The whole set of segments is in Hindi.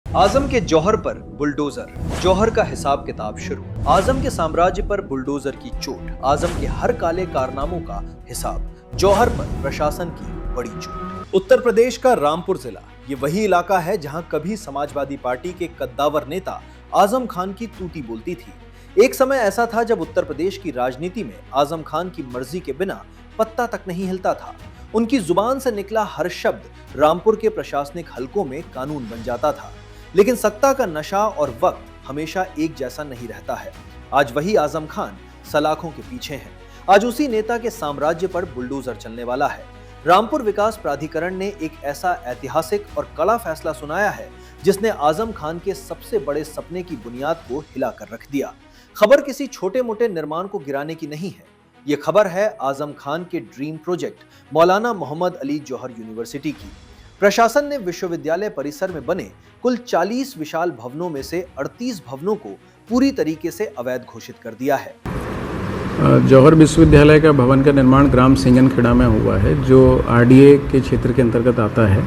आजम के जौहर पर बुलडोजर, जौहर का हिसाब किताब शुरू। आजम के साम्राज्य पर बुलडोजर की चोट, आजम के हर काले कारनामों का हिसाब, जौहर पर प्रशासन की बड़ी चोट। उत्तर प्रदेश का रामपुर जिला ये वही इलाका है जहां कभी समाजवादी पार्टी के कद्दावर नेता आजम खान की तूती बोलती थी। एक समय ऐसा था जब उत्तर प्रदेश की राजनीति में आजम खान की मर्जी के बिना पत्ता तक नहीं हिलता था। उनकी जुबान से निकला हर शब्द रामपुर के प्रशासनिक हलकों में कानून बन जाता था। लेकिन सत्ता का नशा और वक्त हमेशा एक जैसा नहीं रहता है। आज वही आजम खान सलाखों के पीछे हैं। आज उसी नेता के साम्राज्य पर बुलडोजर चलने वाला है। रामपुर विकास प्राधिकरण ने एक ऐसा ऐतिहासिक और कड़ा फैसला सुनाया है जिसने आजम खान के सबसे बड़े सपने की बुनियाद को हिलाकर रख दिया। खबर किसी छोटे मोटे निर्माण को गिराने की नहीं है। ये खबर है आजम खान के ड्रीम प्रोजेक्ट मौलाना मोहम्मद अली जौहर यूनिवर्सिटी की। प्रशासन ने विश्वविद्यालय परिसर में बने कुल 40 विशाल भवनों में से 38 भवनों को पूरी तरीके से अवैध घोषित कर दिया है। जौहर विश्वविद्यालय का भवन का निर्माण ग्राम सिंगनखेड़ा में हुआ है, जो आरडीए के क्षेत्र के अंतर्गत आता है।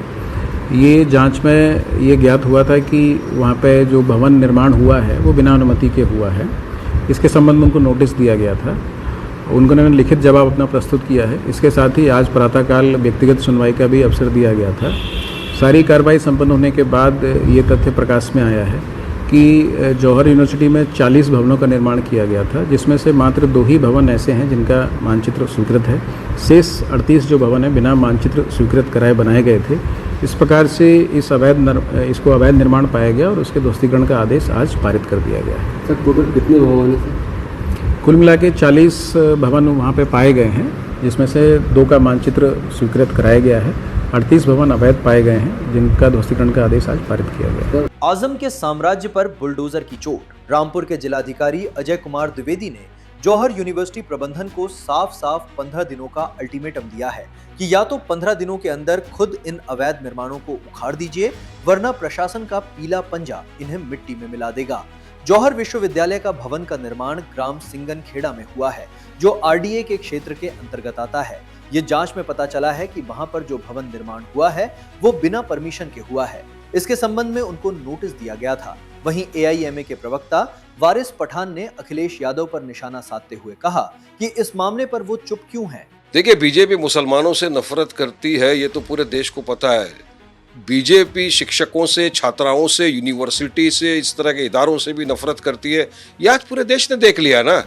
ये जांच में ये ज्ञात हुआ था कि वहाँ पे जो भवन निर्माण हुआ है वो बिना अनुमति के हुआ है। इसके संबंध में उनको नोटिस दिया गया था। उन्होंने लिखित जवाब अपना प्रस्तुत किया है। इसके साथ ही आज प्रातःकाल व्यक्तिगत सुनवाई का भी अवसर दिया गया था। सारी कार्रवाई संपन्न होने के बाद ये तथ्य प्रकाश में आया है कि जौहर यूनिवर्सिटी में 40 भवनों का निर्माण किया गया था, जिसमें से मात्र 2 ही भवन ऐसे हैं जिनका मानचित्र स्वीकृत है। शेष 38 जो भवन है बिना मानचित्र स्वीकृत कराए बनाए गए थे। इस प्रकार से इसको अवैध निर्माण पाया गया और उसके ध्वस्तीकरण का आदेश आज पारित कर दिया गया है। सर टोटल कितने भवन हैं? कुल मिला के 40 भवन वहाँ पे पाए गए हैं, जिसमें से 2 का मानचित्र स्वीकृत कराया गया है। 38 भवन अवैध पाए गए हैं जिनका ध्वस्तीकरण का आदेश आज पारित किया गया। आजम के साम्राज्य पर बुलडोजर की चोट। रामपुर के जिलाधिकारी अजय कुमार द्विवेदी ने जौहर यूनिवर्सिटी प्रबंधन को साफ 15 दिनों का अल्टीमेटम दिया है कि या तो 15 दिनों के अंदर खुद इन अवैध निर्माणों को उखाड़ दीजिए, वरना प्रशासन का पीला पंजा इन्हें मिट्टी में मिला देगा। जौहर विश्वविद्यालय का भवन का निर्माण ग्राम सिंगनखेड़ा में हुआ है, जो आरडीए के क्षेत्र के अंतर्गत आता है। ये जांच में पता चला है कि वहां पर जो भवन निर्माण हुआ है वो बिना परमिशन के हुआ है। इसके संबंध में उनको नोटिस दिया गया था। वहीं एआईएमए के प्रवक्ता वारिस पठान ने अखिलेश यादव पर निशाना साधते हुए कहा कि इस मामले पर वो चुप क्यों हैं। देखिए, बीजेपी मुसलमानों से नफरत करती है, ये तो पूरे देश को पता है। बीजेपी शिक्षकों से, छात्राओं से, यूनिवर्सिटी से, इस तरह के इदारों से भी नफरत करती है। ये आज पूरे देश ने देख लिया ना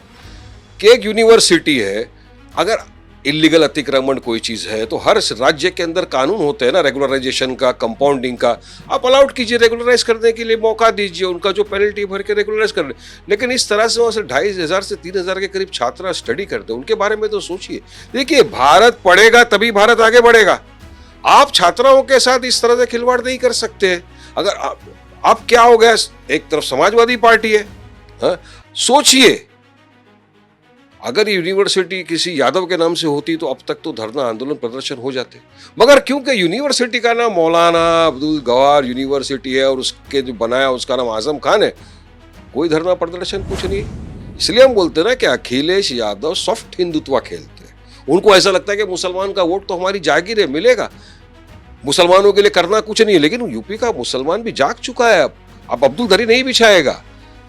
कि एक यूनिवर्सिटी है, अगर इलीगल अतिक्रमण कोई चीज है तो हर राज्य के अंदर कानून होते हैं ना, रेगुलराइजेशन का, कंपाउंडिंग का। आप अलाउड कीजिए, रेगुलराइज करने के लिए मौका दीजिए, उनका जो पेनल्टी भर के रेगुलराइज कर ले। लेकिन इस तरह से वहाँ से 2500 से 3000 के करीब छात्र स्टडी करते हैं, उनके बारे में तो सोचिए। देखिए, भारत पढ़ेगा तभी भारत आगे बढ़ेगा। आप छात्राओं के साथ इस तरह से खिलवाड़ नहीं कर सकते। अगर आप क्या हो गया, एक तरफ समाजवादी पार्टी है, सोचिए अगर यूनिवर्सिटी किसी यादव के नाम से होती तो अब तक तो धरना, आंदोलन, प्रदर्शन हो जाते। मगर क्योंकि यूनिवर्सिटी का नाम मौलाना अब्दुल गवार यूनिवर्सिटी है और उसके जो बनाया उसका नाम आजम खान है, कोई धरना, प्रदर्शन कुछ नहीं। इसलिए हम बोलते हैं ना कि अखिलेश यादव सॉफ्ट हिंदुत्व खेलते हैं। उनको ऐसा लगता है कि मुसलमान का वोट तो हमारी जागीर है, मिलेगा, मुसलमानों के लिए करना कुछ नहीं है। लेकिन यूपी का मुसलमान भी जाग चुका है। अब अब्दुल दरी नहीं बिछाएगा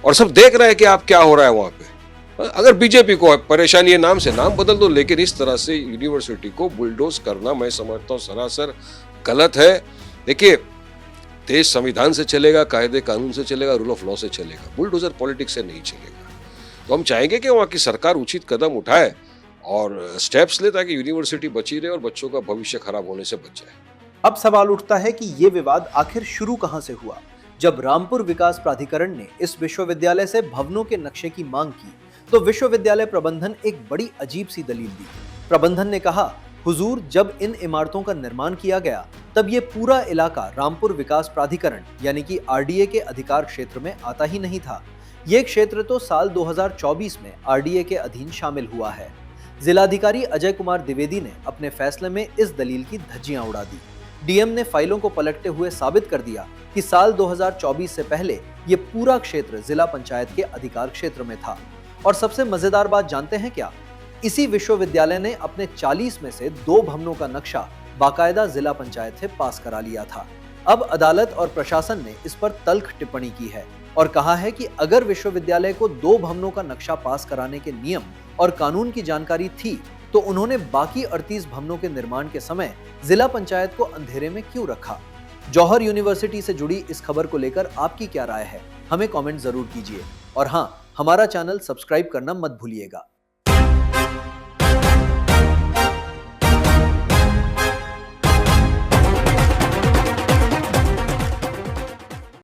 और सब देख रहे हैं कि आप क्या हो रहा है वहां पे। अगर बीजेपी को परेशानी है, नाम से नाम बदल दो, लेकिन इस तरह से यूनिवर्सिटी को बुलडोज करना मैं समझता हूँ सरासर गलत है। देखिए, देश संविधान से चलेगा, कायदे कानून से चलेगा, रूल ऑफ लॉ से चलेगा, बुलडोजर पॉलिटिक्स से नहीं चलेगा। तो हम चाहेंगे कि वहाँ की सरकार उचित कदम उठाए और स्टेप्स ले ताकि यूनिवर्सिटी बची रहे और बच्चों का भविष्य खराब होने से बच जाए। अब सवाल उठता है कि ये विवाद आखिर शुरू कहां से हुआ। जब रामपुर विकास प्राधिकरण ने इस विश्वविद्यालय से भवनों के नक्शे की मांग की तो विश्वविद्यालय प्रबंधन एक बड़ी अजीब सी दलील दी। प्रबंधन ने कहा, हुजूर, जब इन इमारतों का निर्माण किया गया तब ये पूरा इलाका रामपुर विकास प्राधिकरण यानी कि आरडीए के अधिकार क्षेत्र में आता ही नहीं था। ये क्षेत्र तो साल 2024 में आरडीए के अधीन शामिल हुआ है। जिलाधिकारी अजय कुमार द्विवेदी ने अपने फैसले में इस दलील की धज्जियां उड़ा दी। डीएम ने फाइलों को पलटते हुए साबित कर दिया कि साल 2024 से पहले ये पूरा क्षेत्र जिला पंचायत के अधिकार क्षेत्र में था। और सबसे मजेदार बात जानते हैं क्या? इसी विश्वविद्यालय ने अपने 40 में से 2 भवनों का नक्शा बाकायदा जिला पंचायत से पास करा लिया था। अब अदालत और प्रशासन ने इस पर तल्ख टिप्पणी की है और कहा है कि अगर विश्वविद्यालय को 2 भवनों का नक्शा पास कराने के नियम और कानून की जानकारी थी तो उन्होंने बाकी 38 भवनों के निर्माण के समय जिला पंचायत को अंधेरे में क्यों रखा। जौहर यूनिवर्सिटी से जुड़ी इस खबर को लेकर आपकी क्या राय है, हमें कमेंट जरूर कीजिए और हां, हमारा चैनल सब्सक्राइब करना मत भूलिएगा।